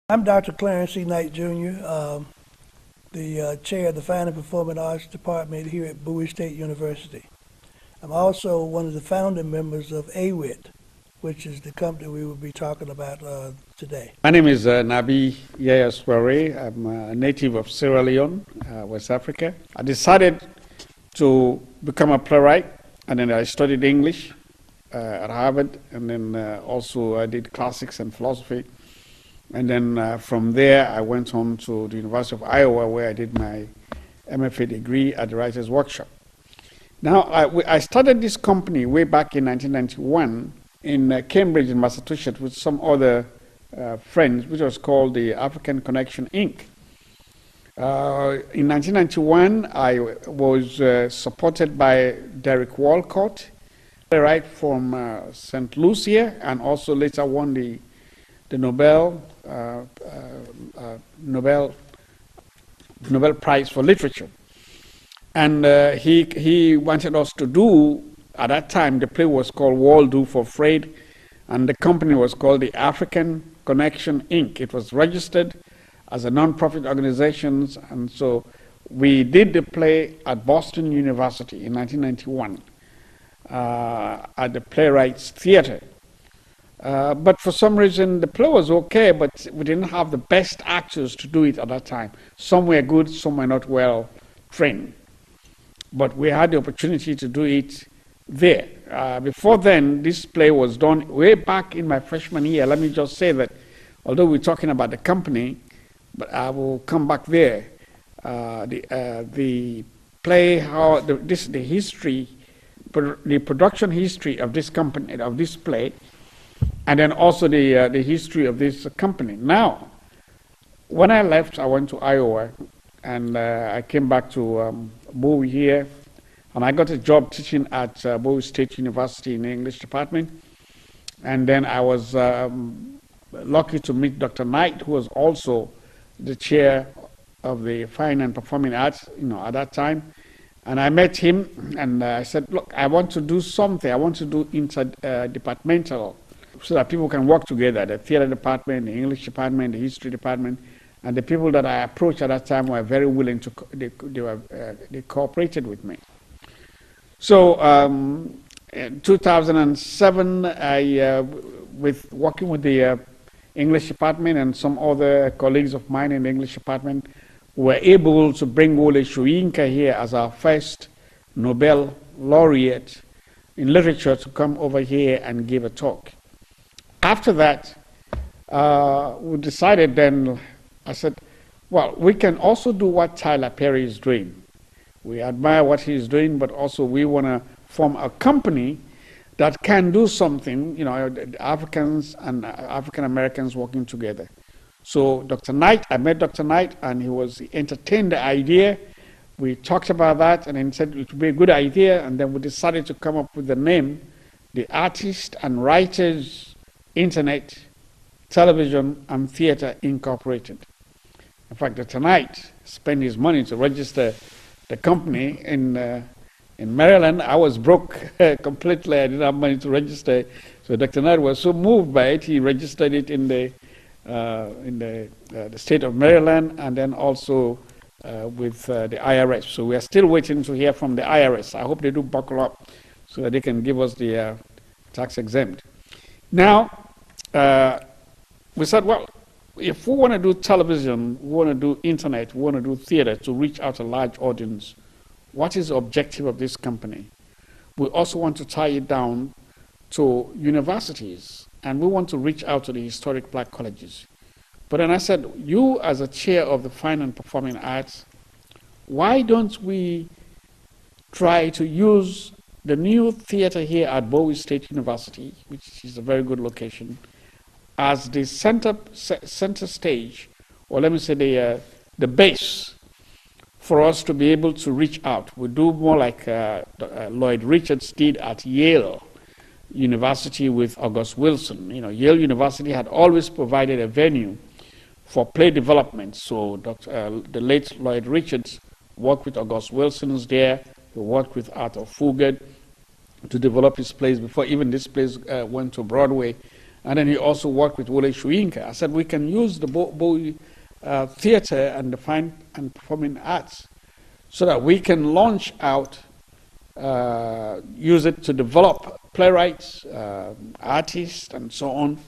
I'm Dr. Clarence C. Knight, Jr., the chair of the Fine and Performing Arts Department here at Bowie State University. I'm also one of the founding members of AWIT, which is the company we will be talking about today. My name is Nabi Yaya Soare. I'm a native of Sierra Leone, West Africa. I decided to become a playwright, and then I studied English at Harvard, and then also I did classics and philosophy. And then from there, I went on to the University of Iowa, where I did my MFA degree at the Writers' Workshop. Now, I started this company way back in 1991 in Cambridge, in Massachusetts, with some other friends, which was called the African Connection, Inc. In 1991, I was supported by Derek Walcott, a playwright from St. Lucia, and also later won the Nobel Prize for Literature. And he wanted us to do, at that time, the play was called World Do for Fred, and the company was called the African Connection, Inc. It was registered as a non-profit organization, and so we did the play at Boston University in 1991 at the Playwrights Theater. But for some reason, the play was okay, but we didn't have the best actors to do it at that time. Some were good, some were not well trained. But we had the opportunity to do it there. Before then, this play was done way back in my freshman year. Let me just say that, although we're talking about the company, but I will come back there. The play, the history, the production history of this company, of this play, and then also the history of this company. Now, when I left, I went to Iowa, and I came back to Bowie here, and I got a job teaching at Bowie State University in the English department. And then I was lucky to meet Dr. Knight, who was also the chair of the Fine and Performing Arts, at that time. And I met him, and I said, look, I want to do something. I want to do interdepartmental, so that people can work together, the theater department, the English department, the history department. And the people that I approached at that time were very willing to, they cooperated with me. So in 2007, working with the English department and some other colleagues of mine in the English department, were able to bring Wole Soyinka here as our first Nobel laureate in literature to come over here and give a talk. After that, we decided then, I said, well, we can also do what Tyler Perry is doing. We admire what he's doing, but also we want to form a company that can do something, Africans and African Americans working together. So Dr. Knight, I met Dr. Knight, and he entertained the idea. We talked about that, and then said it would be a good idea, and then we decided to come up with the name, the Artists and Writers Internet, Television and Theater Incorporated. In fact, Dr. Knight spent his money to register the company in Maryland. I was broke completely. I didn't have money to register. So Dr. Knight was so moved by it, he registered it in the state of Maryland, and then also with the IRS. So we are still waiting to hear from the IRS. I hope they do buckle up so that they can give us the tax exempt. Now, we said, well, if we want to do television, we want to do internet, we want to do theater to reach out a large audience, what is the objective of this company? We also want to tie it down to universities, and we want to reach out to the historic black colleges. But then I said, you as a chair of the Fine and Performing Arts, why don't we try to use the new theater here at Bowie State University, which is a very good location, as the center stage, or let me say the base for us to be able to reach out. We do more like Lloyd Richards did at Yale University with August Wilson. You know, Yale University had always provided a venue for play development. So the late Lloyd Richards worked with August Wilson there. He worked with Arthur Fugard to develop his plays before even this plays went to Broadway. And then he also worked with Wole Soyinka. I said we can use the Bowie theater and the Fine and Performing Arts so that we can launch out, use it to develop playwrights, artists, and so on,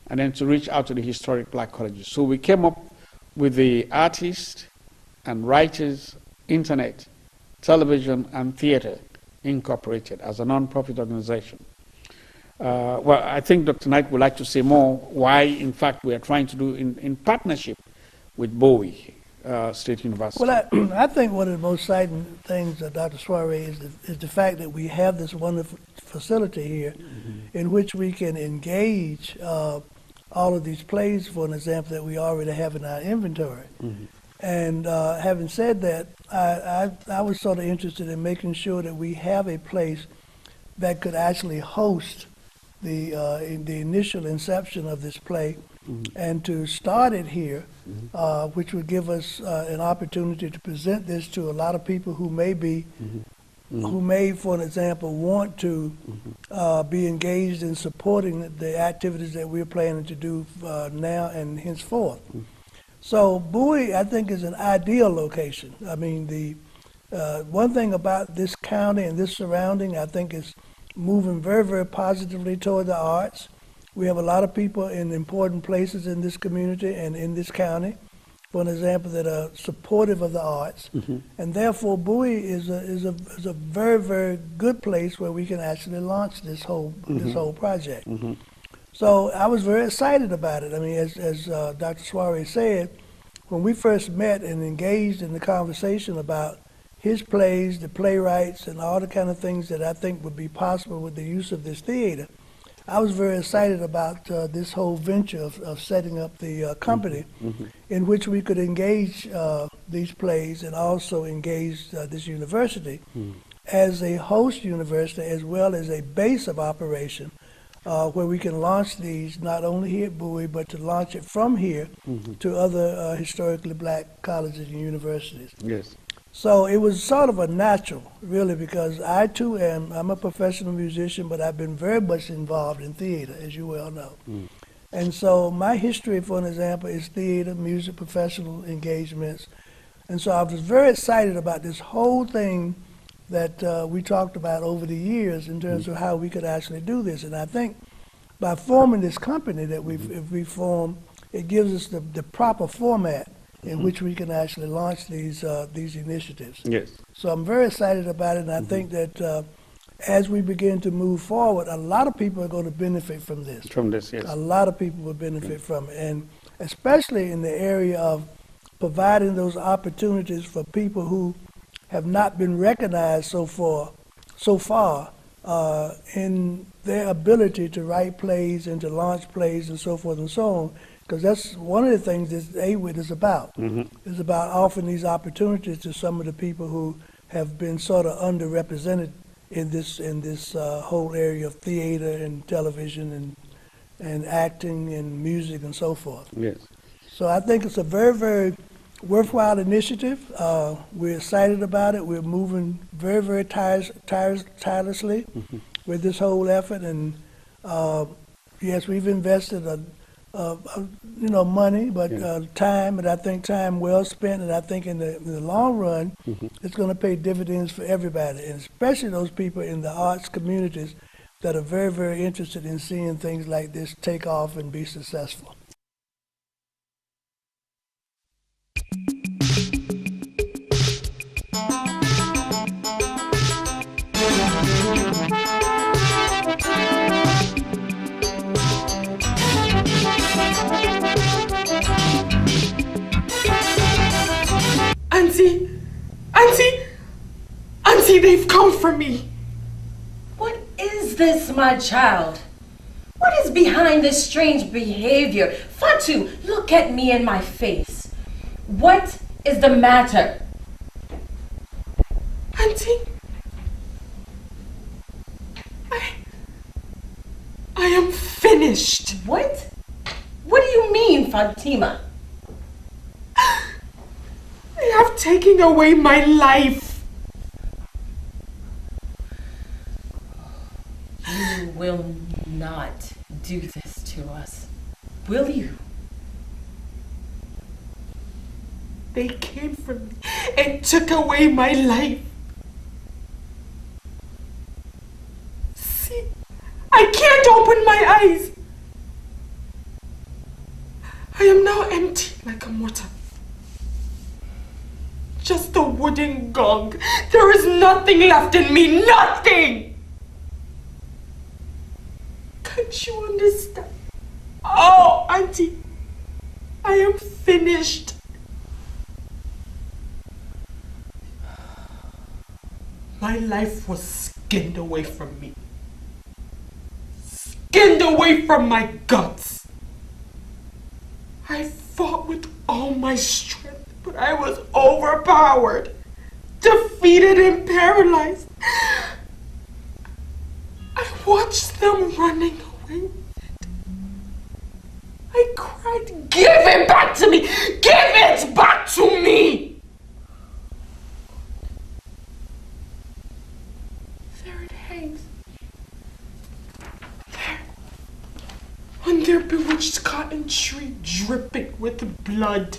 and then to reach out to the historic black colleges. So we came up with the Artists and Writers Internet, Television, and Theater Incorporated as a non-profit organization. Well, I think Dr. Knight would like to say more why, in fact, we are trying to do in partnership with Bowie State University. Well, I think one of the most exciting things, Dr. Soiree, is the fact that we have this wonderful facility here in which we can engage all of these plays, for an example, that we already have in our inventory. And having said that, I was sort of interested in making sure that we have a place that could actually host the initial inception of this play, and to start it here, which would give us an opportunity to present this to a lot of people who may be, who may, for an example, want to be engaged in supporting the activities that we're planning to do now and henceforth. So Bowie, I think, is an ideal location. I mean, the one thing about this county and this surrounding, I think, is moving very, very positively toward the arts. We have a lot of people in important places in this community and in this county, for an example, that are supportive of the arts. And therefore, Bowie is a very, very good place where we can actually launch this whole project. So I was very excited about it. I mean, as Dr. Soiree said, when we first met and engaged in the conversation about his plays, the playwrights, and all the kind of things that I think would be possible with the use of this theater, I was very excited about this whole venture of setting up the company in which we could engage these plays and also engage this university as a host university as well as a base of operation where we can launch these not only here at Bowie, but to launch it from here to other historically black colleges and universities. Yes. So it was sort of a natural, really, because I too I'm a professional musician, but I've been very much involved in theater, as you well know. And so my history, for an example, is theater, music, professional engagements. And so I was very excited about this whole thing that we talked about over the years in terms of how we could actually do this. And I think by forming this company that we formed, it gives us the proper format in which we can actually launch these initiatives. Yes. So I'm very excited about it, and I think that as we begin to move forward, a lot of people are going to benefit from this. From this, yes. A lot of people will benefit from it, and especially in the area of providing those opportunities for people who have not been recognized so far in their ability to write plays and to launch plays and so forth and so on. Because that's one of the things that AWIT is about. It's about offering these opportunities to some of the people who have been sort of underrepresented in this whole area of theater and television and acting and music and so forth. Yes. So I think it's a very, very worthwhile initiative. We're excited about it. We're moving very, very tirelessly with this whole effort. And yes, we've invested money, but time, and I think time well spent, and I think in the long run, it's going to pay dividends for everybody, and especially those people in the arts communities that are very, very interested in seeing things like this take off and be successful. Auntie, they've come for me. What is this, my child? What is behind this strange behavior? Fatu, look at me in my face. What is the matter? Auntie, I am finished. What? What do you mean, Fatimah? They have taken away my life. You will not do this to us, will you? They came for me and took away my life. See, I can't open my eyes. I am now empty like a mortar. Just a wooden gong. There is nothing left in me, nothing! Can't you understand? Oh, Auntie, I am finished. My life was skinned away from me. Skinned away from my guts. I fought with all my strength, but I was overpowered, defeated and paralyzed. I watched them running away with it. I cried, "Give it back to me! Give it back to me!" There it hangs. There. On their bewitched cotton tree, dripping with blood.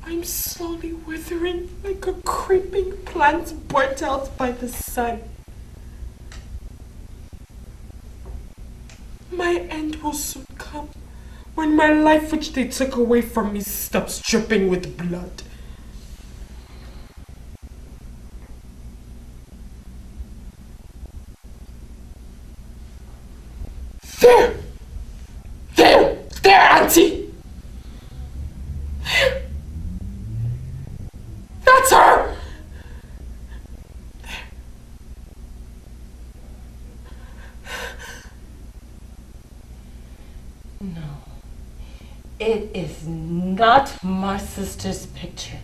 I'm slowly withering like a creeping plant burnt out by the sun. My end will soon come when my life which they took away from me stops dripping with blood. There! There! There, Auntie! There! That's her! There. No, it is not my sister's picture.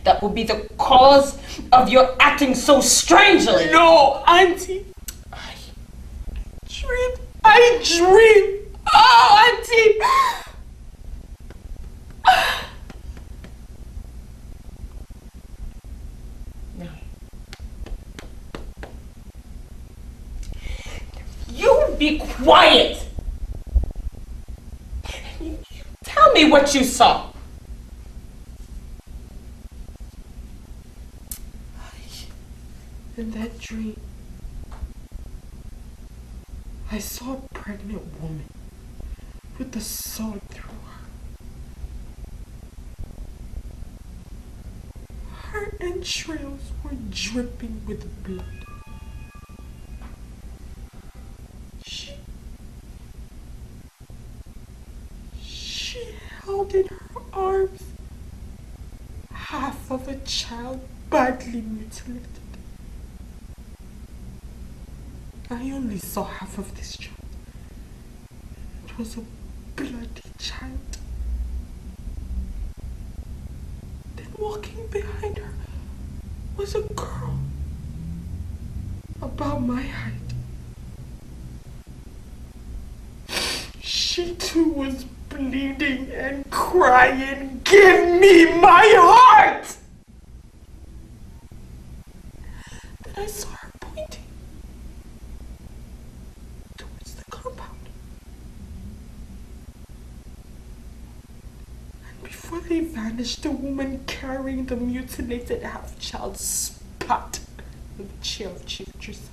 That will be the cause of your acting so strangely. No, Auntie! I dream! Oh, Auntie! No. You be quiet! Tell me what you saw. In that dream, I saw a pregnant woman with a sword through her. Her entrails were dripping with blood. She held in her arms half of a child badly mutilated. I only saw half of this child. It was a bloody child. Then walking behind her was a girl about my height. She too was bleeding and crying, "Give me my heart!" Then I saw her pointing towards the compound. And before they vanished, the woman carrying the mutilated half-child spat in the chair of Chief Justice.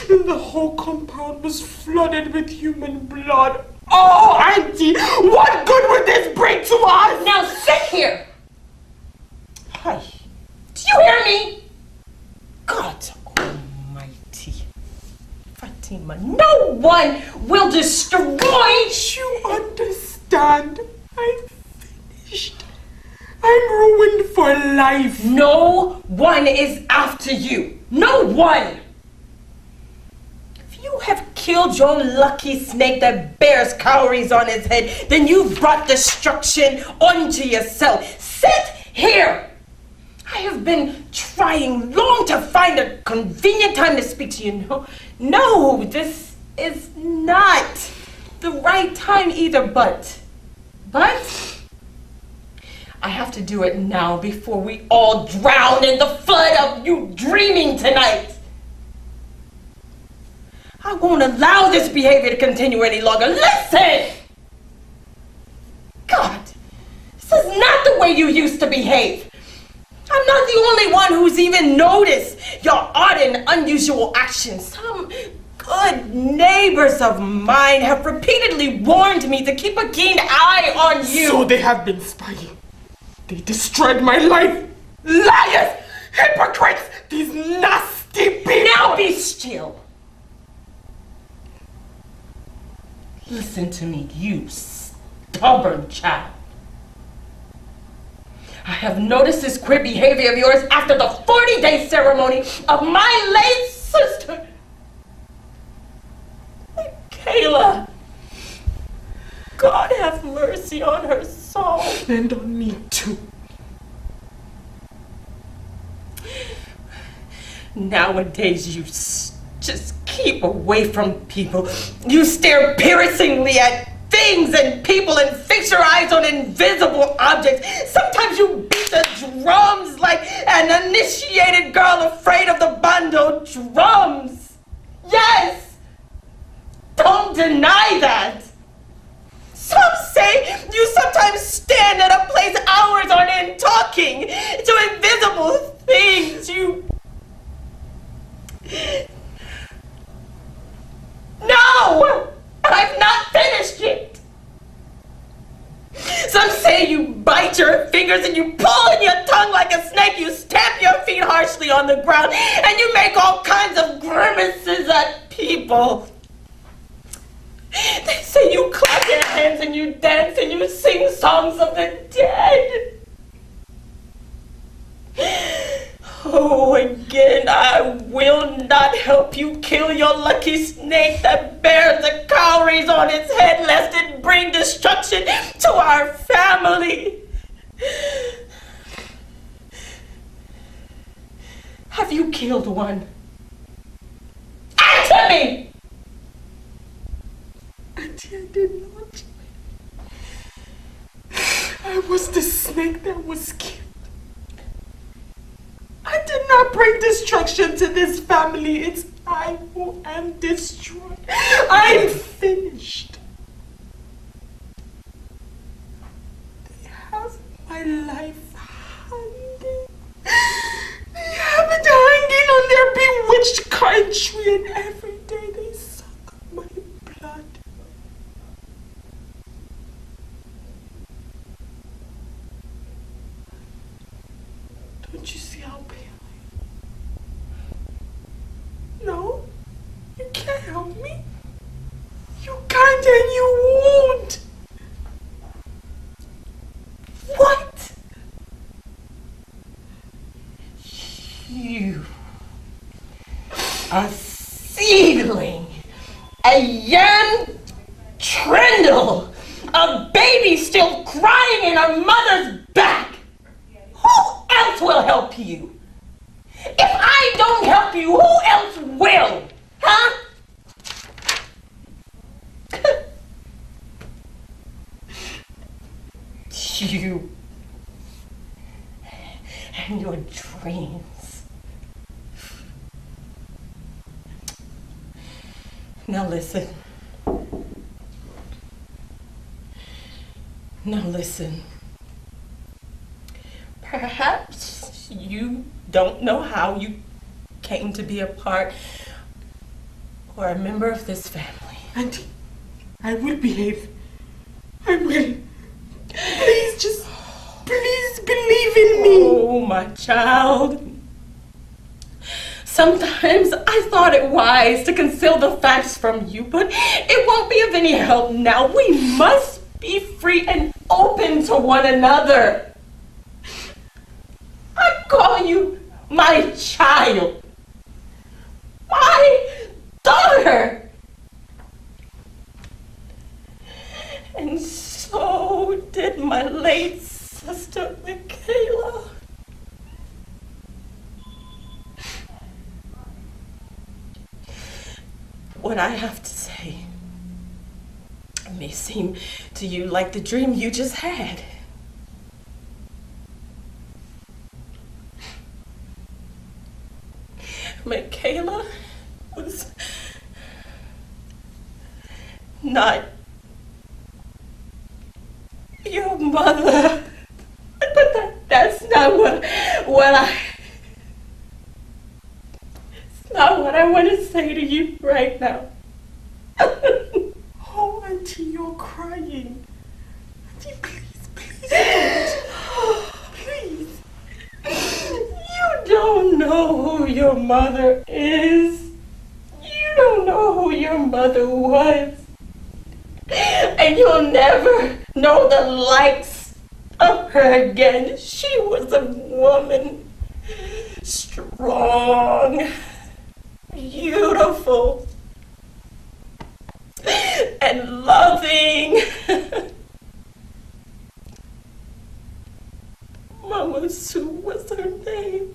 And the whole compound was flooded with human blood. Oh, Auntie, what good would this bring to us? Now sit here! Hi. Do you hear me? God Almighty. Fatimah, no one will destroy. You understand? I'm I'm ruined for life. No one is after you. No one. If you have killed your lucky snake that bears cowries on its head, then you've brought destruction onto yourself. Sit here. I have been trying long to find a convenient time to speak to you. No, this is not the right time either, but I have to do it now before we all drown in the flood of you dreaming tonight. I won't allow this behavior to continue any longer. Listen! God, this is not the way you used to behave. I'm not the only one who's even noticed your odd and unusual actions. Some good neighbors of mine have repeatedly warned me to keep a keen eye on you. So they have been spying. They destroyed my life. Liars! Hypocrites! These nasty people! Now be still. Listen to me, you stubborn child. I have noticed this queer behavior of yours after the 40-day ceremony of my late sister, Kayla. God have mercy on her soul. And on me too. Nowadays, you just keep away from people. You stare piercingly at things and people and fix your eyes on invisible objects. Sometimes you beat the drums like an initiated girl afraid of the bundle drums. Yes! Don't deny that. Some say you sometimes stand at a place hours on end talking to invisible things. No! I've not finished yet. Some say you bite your fingers and you pull in your tongue like a snake. You stamp your feet harshly on the ground and you make all kinds of grimaces at people. They say you clap your hands and you dance and you sing songs of the dead. Oh, again, I will not help you kill your lucky snake that bears the cowries on its head, lest it bring destruction to our family. Have you killed one? Answer me! Auntie, I did not. I was the snake that was killed. I did not bring destruction to this family. It's I who am destroyed. I'm finished. They have my life hanging. They have it hanging on their bewitched country, and every day they suck my blood. Don't you see how pale I am? No, you can't help me. You can't and you won't. What? You, a seedling, a young trindle, a baby still crying in her mother's back. Who else will help you? If I don't help you, who else will? Huh? You and your dreams. Now listen. Now listen. Perhaps you don't know how you came to be a part or a member of this family. Auntie, I will behave. I will. Please believe in me. Oh, my child. Sometimes I thought it wise to conceal the facts from you, but it won't be of any help now. We must be free and open to one another. I call you my child. My daughter. And so did my late sister, Michaela. What I have to say may seem to you like the dream you just had. Michaela was not your mother. But that's not what it's not what I want to say to you right now. Oh, Auntie, you're crying. Auntie, please don't. Please. You don't know who your mother is. You don't know who your mother was. And you'll never know the likes of her again. She was a woman, strong, beautiful, and loving. Mama Sue was her name.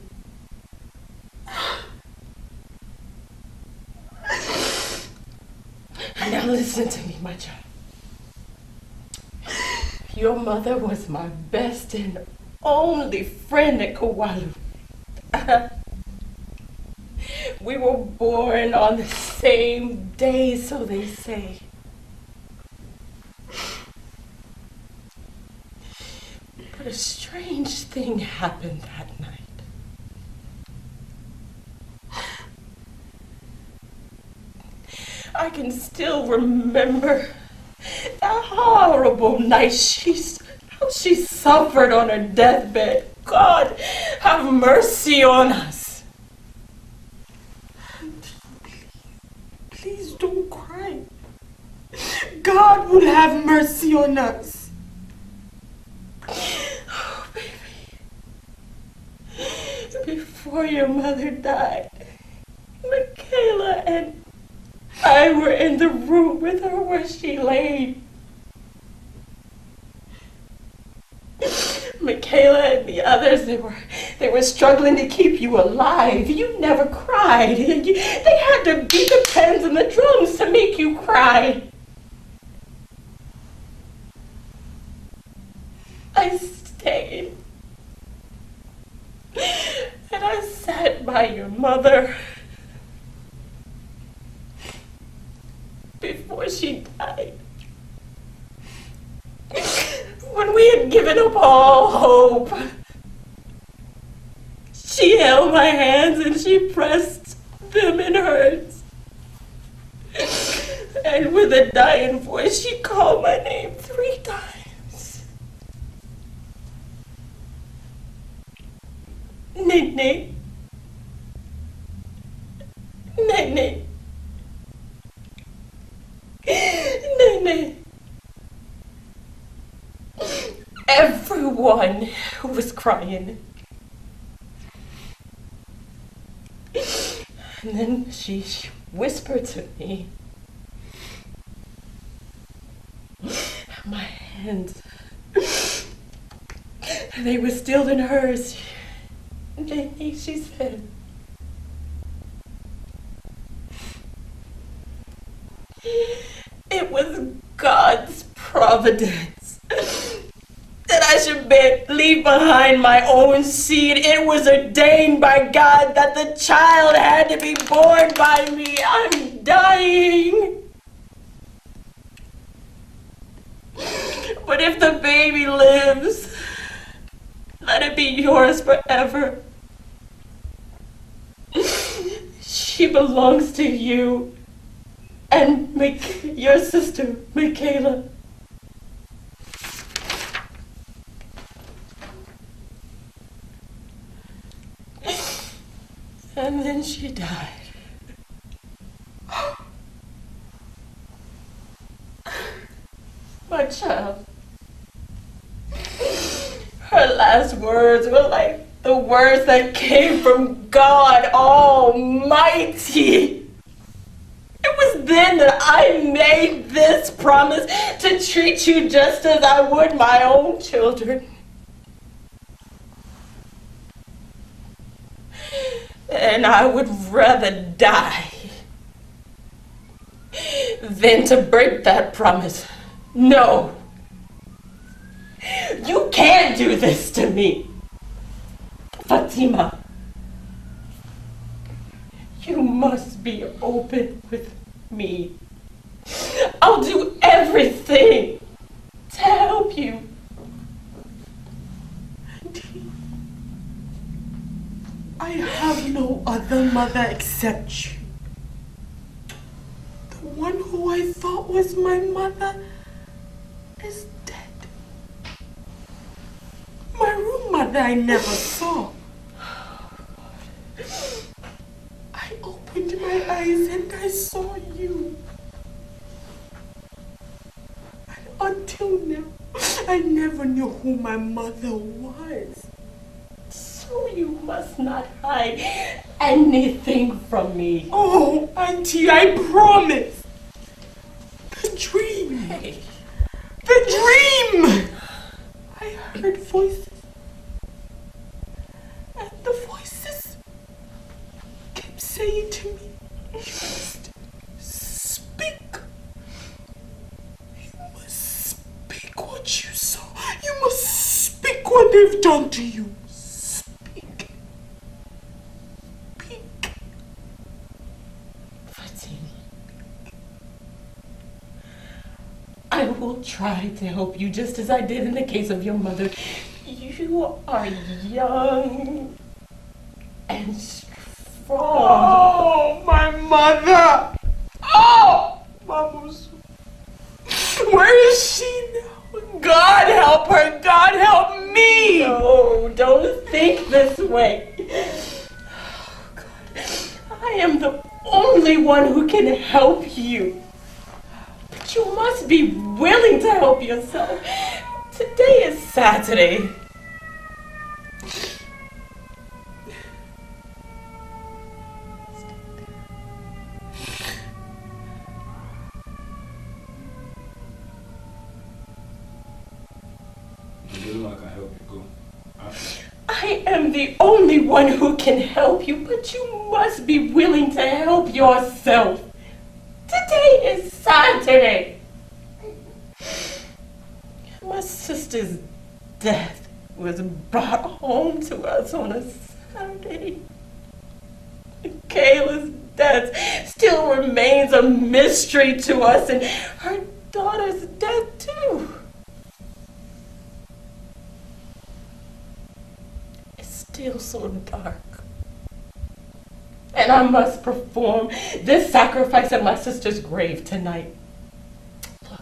Now listen to me, my child. Your mother was my best and only friend at Kawalu. We were born on the same day, so they say. But a strange thing happened that night. I can still remember that horrible night how she suffered on her deathbed. God, have mercy on us. Please don't cry. God will have mercy on us. Oh, baby. Before your mother died, Michaela and I were in the room with her where she lay. Michaela and the others, they were struggling to keep you alive. You never cried. They had to beat the pens and the drums to make you cry. I stayed. And I sat by your mother before she died. When we had given up all hope, she held my hands and she pressed them in hers. And with a dying voice, she called my name 3 times. Nene. Nene. Nene. Everyone was crying. And then she whispered to me. My hands, they were still in hers. Nene, she said, it was God's providence that I should leave behind my own seed. It was ordained by God that the child had to be born by me. I'm dying. But if the baby lives, let it be yours forever. She belongs to you and your sister, Michaela. And then she died. My child. Her last words were like The words that came from God Almighty. It was then that I made this promise to treat you just as I would my own children. And I would rather die than to break that promise. No. You can't do this to me. Fatimah, you must be open with me. I'll do everything to help you. I have no other mother except you. The one who I thought was my mother is dead. My room mother I never saw. I opened my eyes and I saw you. And until now, I never knew who my mother was. So you must not hide anything from me. Oh, Auntie, I promise. The dream. Hey. The dream! I heard voices. And the voices kept saying to me, you must speak. You must speak what you saw. You must speak what they've done to you. Speak. Speak. Fatimah, I will try to help you just as I did in the case of your mother. You are young and strong. Oh, my mother! Oh, Mamus. Where is she now? God help her! God help me! No, don't think this way. Oh, God. I am the only one who can help you. But you must be willing to help yourself. Today is Saturday. I am the only one who can help you, but you must be willing to help yourself. Today is Saturday. My sister's death was brought home to us on a Saturday. Kayla's death still remains a mystery to us, and her daughter's death too. Still so dark. And I must perform this sacrifice at my sister's grave tonight. Look,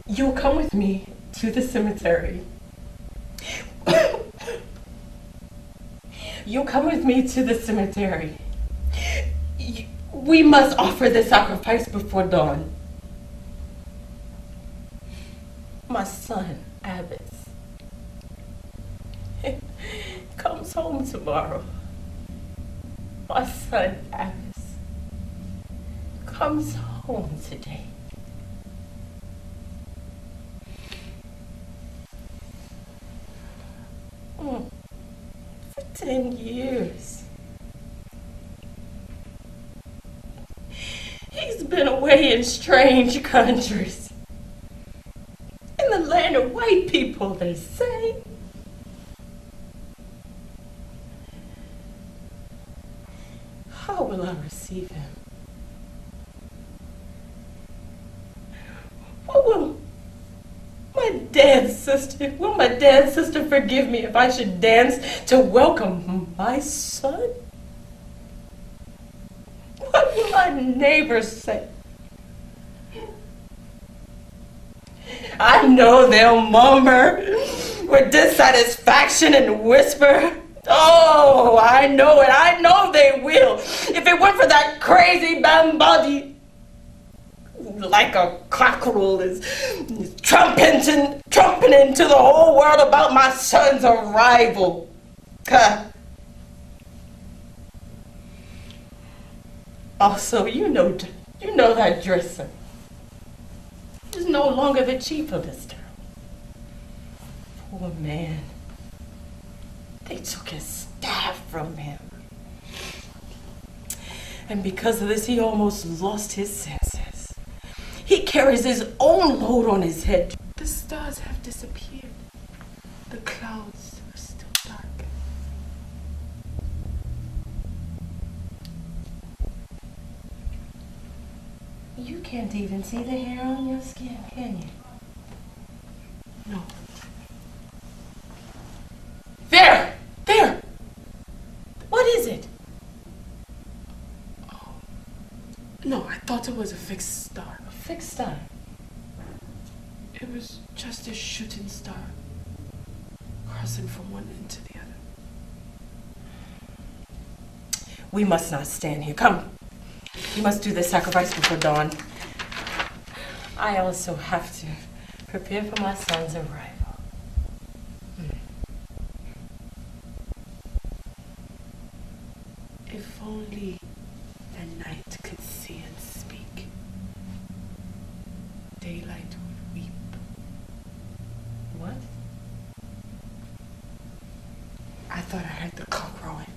you'll come with me to the cemetery. You'll come with me to the cemetery. We must offer this sacrifice before dawn. My son, Abbas, comes home tomorrow. My son, Abbas, comes home today. For 10 years. He's been away in strange countries. In the land of white people, they say. How will I receive him? What will my dead sister forgive me if I should dance to welcome my son? What will my neighbors say? I know they'll murmur with dissatisfaction and whisper, oh, I know it. I know they will. If it weren't for that crazy Bambadi, like a cockerel, is trumpeting to the whole world about my son's arrival. Also, you know that dresser is no longer the chief of this town. Poor man. They took his staff from him. And because of this, he almost lost his senses. He carries his own load on his head. The stars have disappeared. The clouds are still dark. You can't even see the hair on your skin, can you? No. There! There! What is it? No, I thought it was a fixed star. A fixed star. It was just a shooting star, crossing from one end to the other. We must not stand here. Come. We must do the sacrifice before dawn. I also have to prepare for my son's arrival. If only the night could see and speak. Daylight would weep. What? I thought I heard the cock crowing.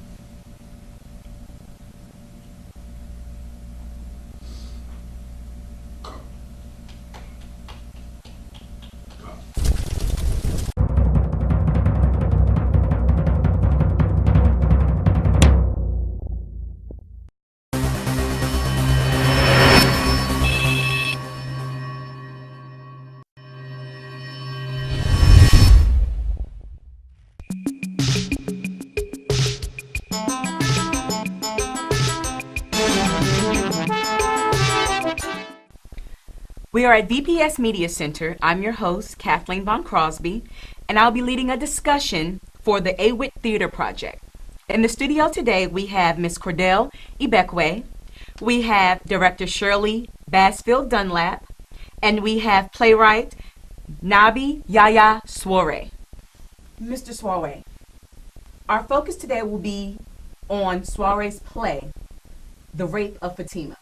We are at VPS Media Center. I'm your host, Kathleen Von Crosby, and I'll be leading a discussion for the AWIT Theater Project. In the studio today, we have Ms. Cordell Ibekwe, we have Director Shirley Basfield Dunlap, and we have playwright Nabi Yaya Soare. Mr. Soare, our focus today will be on Soare's play, The Rape of Fatimah.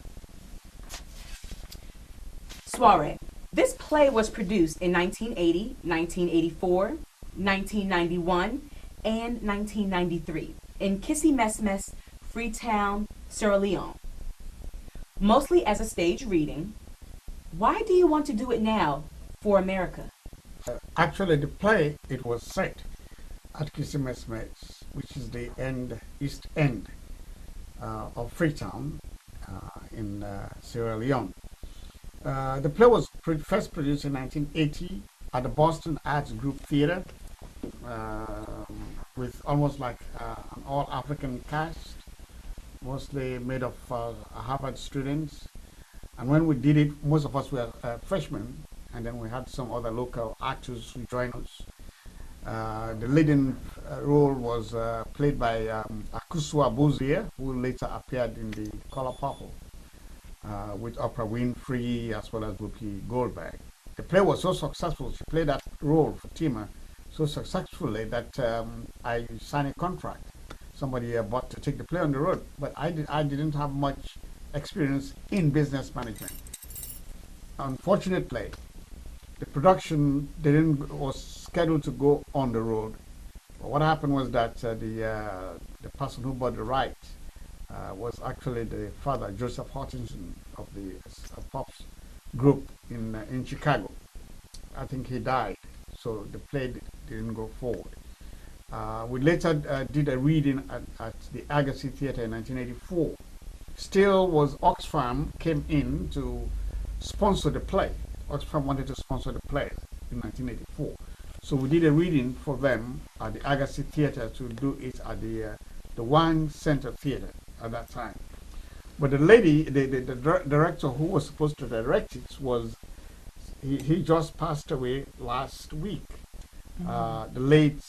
Soare. This play was produced in 1980, 1984, 1991, and 1993 in Kissimesmes, Freetown, Sierra Leone. Mostly as a stage reading. Why do you want to do it now for America? Actually, the play, it was set at Kissimesmes, which is the east end of Freetown in Sierra Leone. The play was first produced in 1980 at the Boston Arts Group Theater with almost like an all-African cast, mostly made of Harvard students. And when we did it, most of us were freshmen, and then we had some other local actors who joined us. The leading role was played by Akusua Bozier, who later appeared in The Color Purple. With Oprah Winfrey as well as Whoopi Goldberg. The play was so successful, she played that role, Fatimah, so successfully that I signed a contract. Somebody bought to take the play on the road, but I didn't have much experience in business management. Unfortunately, the production was scheduled to go on the road. But what happened was that the person who bought the rights was actually the father, Joseph Hutchinson, of the Pops group in Chicago. I think he died, so the play didn't go forward. We later did a reading at the Agassi Theater in 1984. Still was Oxfam came in to sponsor the play. Oxfam wanted to sponsor the play in 1984. So we did a reading for them at the Agassi Theater to do it at the One Center Theater at that time. But the lady, the director who was supposed to direct it he just passed away last week. The late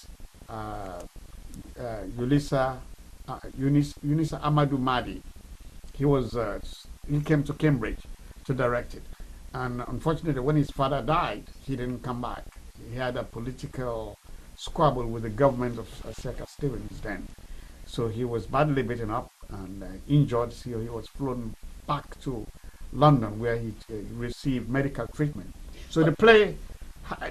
Eunice Amadou Madi. He came to Cambridge to direct it. And unfortunately, when his father died, he didn't come back. He had a political squabble with the government of Sheikh Stevens then. So he was badly beaten up and injured. So he was flown back to London where he received medical treatment. So the play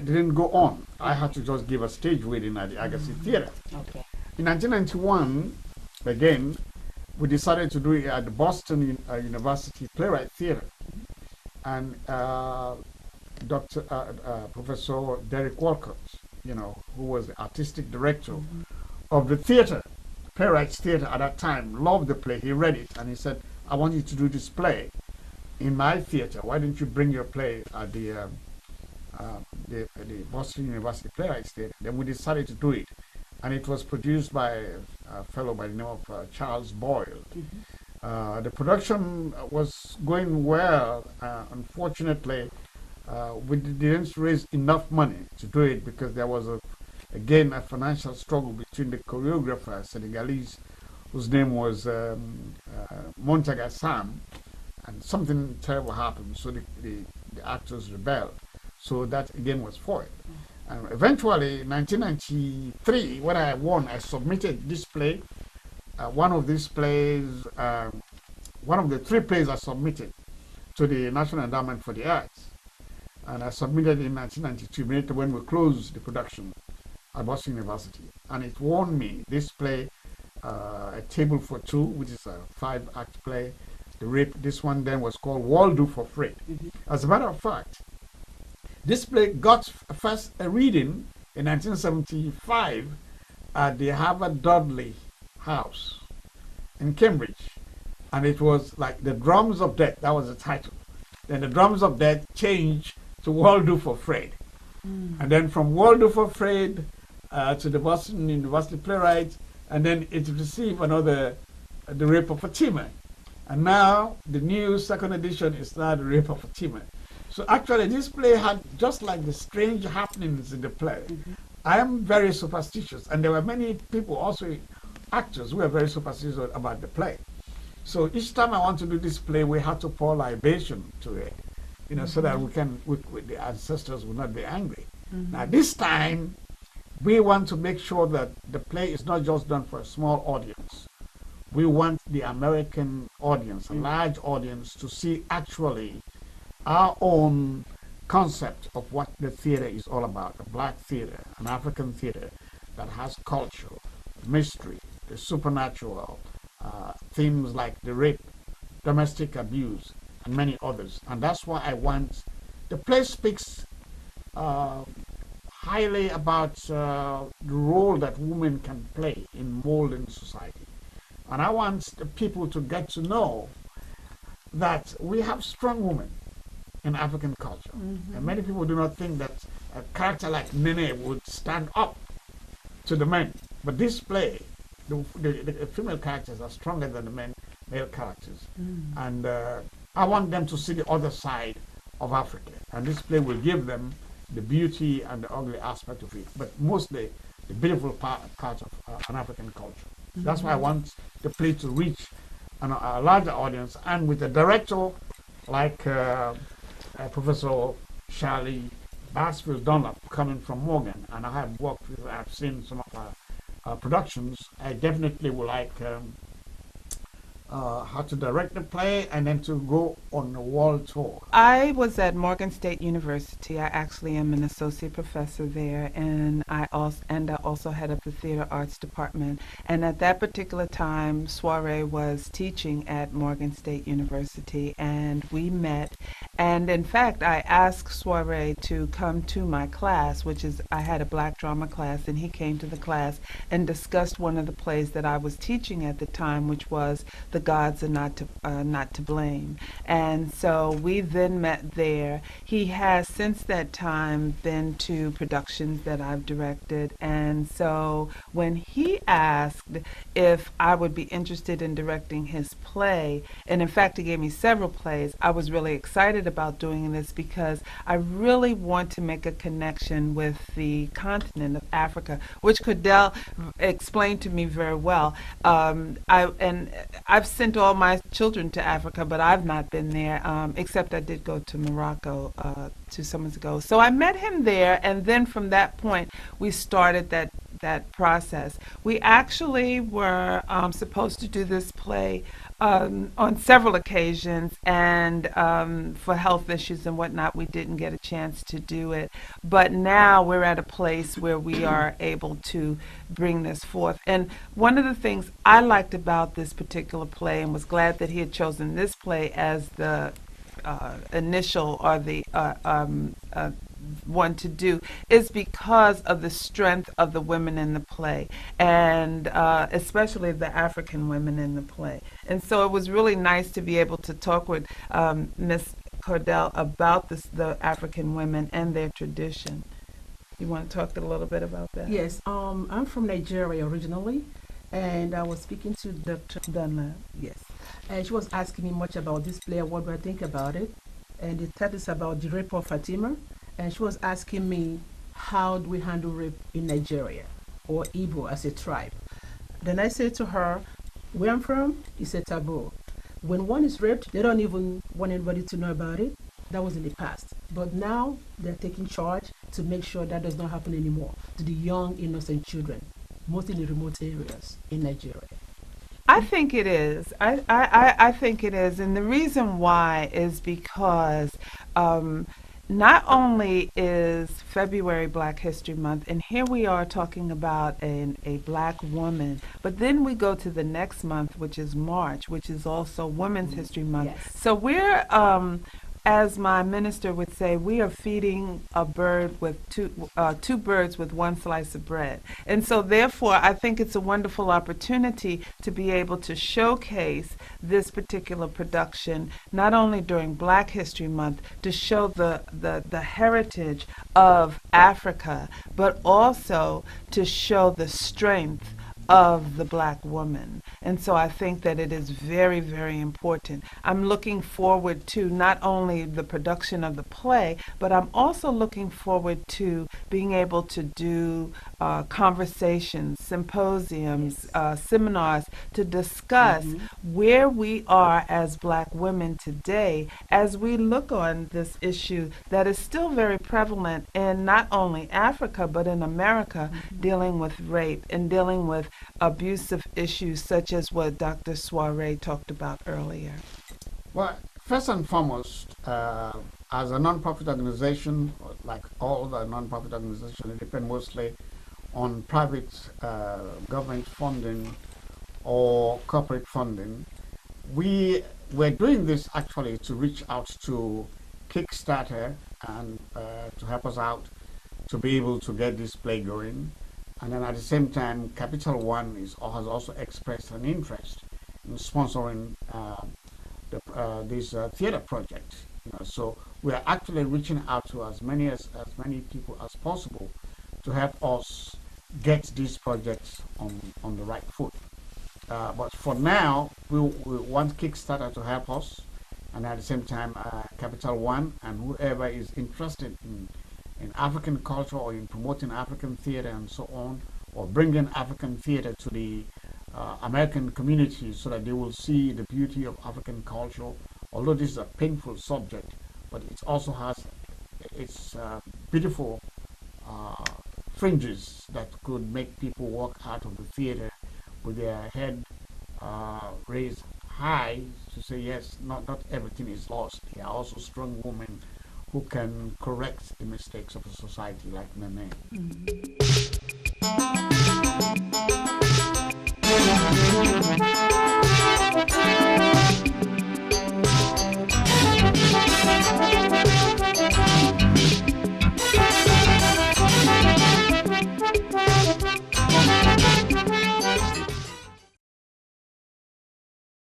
didn't go on. I had to just give a stage reading at the Agassiz Theatre. Okay. In 1991, again, we decided to do it at the Boston University Playwright Theatre. And Professor Derek Walcott, who was the artistic director of the theatre, Playwrights Theatre at that time, loved the play. He read it and he said, I want you to do this play in my theatre. Why don't you bring your play at the Boston University Playwrights Theatre? Then we decided to do it. And it was produced by a fellow by the name of Charles Boyle. The production was going well. Unfortunately, we didn't raise enough money to do it because there was, again, a financial struggle between the choreographer, Senegalese, whose name was Montaga Sam, and something terrible happened, so the actors rebelled. So that, again, was foiled. And eventually, in 1993, when I won, I submitted this play. One of these plays, one of the 3 plays I submitted to the National Endowment for the Arts. And I submitted in 1992, immediately when we closed the production at Boston University. And it won me this play, A Table for Two, which is a 5-act play. This one then was called Waldo for Fred. As a matter of fact, this play got first a reading in 1975 at the Harvard Dudley House in Cambridge. And it was like The Drums of Death, that was the title. Then The Drums of Death changed to Waldo for Fred. And then from Waldo for Fred to the Boston University Playwright, and then it received another, The Rape of Fatimah. And now the new second edition is now The Rape of Fatimah. So actually this play had just like the strange happenings in the play. I am very superstitious, and there were many people, also actors, who were very superstitious about the play. So each time I want to do this play, we had to pour libation to it, so that the ancestors would not be angry. Now this time, we want to make sure that the play is not just done for a small audience. We want the American audience, a large audience, to see actually our own concept of what the theater is all about, a black theater, an African theater that has culture, mystery, the supernatural, themes like the rape, domestic abuse, and many others. And that's why I want, the play speaks highly about the role that women can play in molding society. And I want the people to get to know that we have strong women in African culture. And many people do not think that a character like Nene would stand up to the men. But this play, the female characters are stronger than the male characters. And I want them to see the other side of Africa. And this play will give them the beauty and the ugly aspect of it, but mostly the beautiful part of an African culture. That's why I want the play to reach a larger audience, and with a director like Professor Charlie Batsfield Dunlap coming from Morgan, and I've seen some of her productions. I definitely would like how to direct the play and then to go on the world tour. I was at Morgan State University. I actually am an associate professor there, and I also head up the theater arts department. And at that particular time, Soiree was teaching at Morgan State University, and we met. And in fact, I asked Soiree to come to my class, which is, I had a black drama class, and he came to the class and discussed one of the plays that I was teaching at the time, which was The Gods Are Not to Blame. And so we then met there. He has since that time been to productions that I've directed. And so when he asked if I would be interested in directing his play, and in fact he gave me several plays, I was really excited excited about doing this because I really want to make a connection with the continent of Africa, which Cordell explained to me very well. I've sent all my children to Africa, but I've not been there, except I did go to Morocco 2 summers ago. So I met him there, and then from that point, we started that process. We actually were supposed to do this play on several occasions, and for health issues and whatnot, we didn't get a chance to do it. But now we're at a place where we are able to bring this forth. And one of the things I liked about this particular play, and was glad that he had chosen this play as the initial or the one to do, is because of the strength of the women in the play, and especially the African women in the play. And so it was really nice to be able to talk with Miss Cordell about the African women and their tradition. You want to talk a little bit about that? Yes, I'm from Nigeria originally, and I was speaking to Dr. Dunlap, yes. And she was asking me much about this play, what do I think about it. And the title is about the rape of Fatimah. And she was asking me, how do we handle rape in Nigeria or Igbo as a tribe? Then I said to her, where I'm from, it's a taboo. When one is raped, they don't even want anybody to know about it. That was in the past. But now they're taking charge to make sure that does not happen anymore to the young, innocent children, mostly in the remote areas in Nigeria. I think it is. I think it is. And the reason why is because not only is February Black History Month, and here we are talking about a black woman, but then we go to the next month, which is March, which is also Women's History Month. Yes. So we're, as my minister would say, we are feeding a bird with two birds with one slice of bread. And so therefore, I think it's a wonderful opportunity to be able to showcase this particular production, not only during Black History Month, to show the heritage of Africa, but also to show the strength of the black woman. And so I think that it is very, very important. I'm looking forward to not only the production of the play, but I'm also looking forward to being able to do conversations, symposiums, seminars to discuss where we are as black women today as we look on this issue that is still very prevalent in not only Africa, but in America, dealing with rape and dealing with abusive issues such as what Dr. Soiree talked about earlier. Well, first and foremost, as a non-profit organization, like all the non-profit organizations, they depend mostly on private government funding or corporate funding. We're doing this actually to reach out to Kickstarter and to help us out to be able to get this play going. And then at the same time, Capital One has also expressed an interest in sponsoring this theater project. So we are actually reaching out to as many people as possible to help us get these projects on the right foot. But for now, we want Kickstarter to help us, and at the same time, Capital One and whoever is interested in African culture or in promoting African theater and so on, or bringing African theater to the American community so that they will see the beauty of African culture. Although this is a painful subject, but it also has its beautiful fringes that could make people walk out of the theater with their head raised high to say, yes, not everything is lost. There are also strong women who can correct the mistakes of a society like Nene.